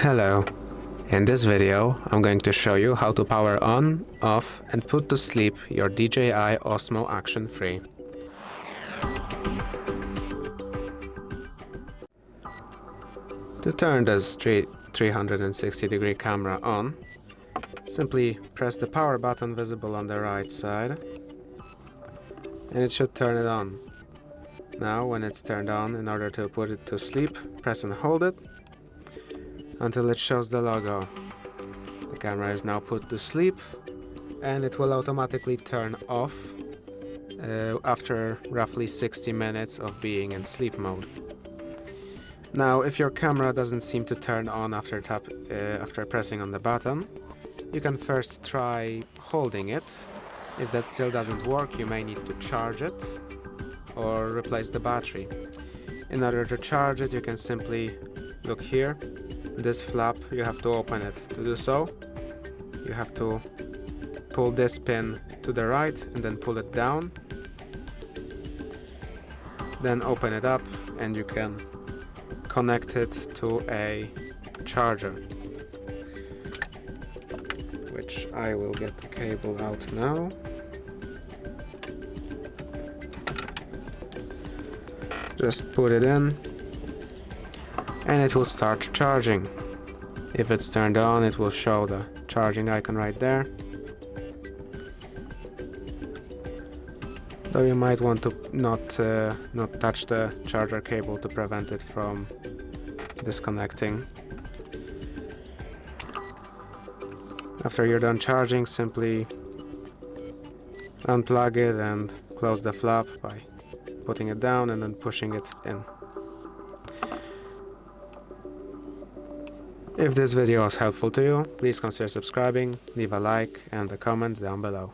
Hello. In this video, I'm going to show you how to power on, off, and put to sleep your DJI Osmo Action 3. To turn this 360-degree camera on, simply press the power button visible on the right side, and it should turn it on. Now, when it's turned on, in order to put it to sleep, press and hold it until it shows the logo. The camera is now put to sleep, and it will automatically turn off after roughly 60 minutes of being in sleep mode. Now, if your camera doesn't seem to turn on after pressing on the button, you can first try holding it. If that still doesn't work, you may need to charge it or replace the battery. In order to charge it, you can simply look here. This flap, you have to open it. To do so, you have to pull this pin to the right and then pull it down. Then open it up and you can connect it to a charger, which I will get the cable out now. Just put it in and it will start charging. If it's turned on, it will show the charging icon right there. Though you might want to not touch the charger cable to prevent it from disconnecting. After you're done charging, simply unplug it and close the flap by putting it down and then pushing it in. If this video was helpful to you, please consider subscribing, leave a like and a comment down below.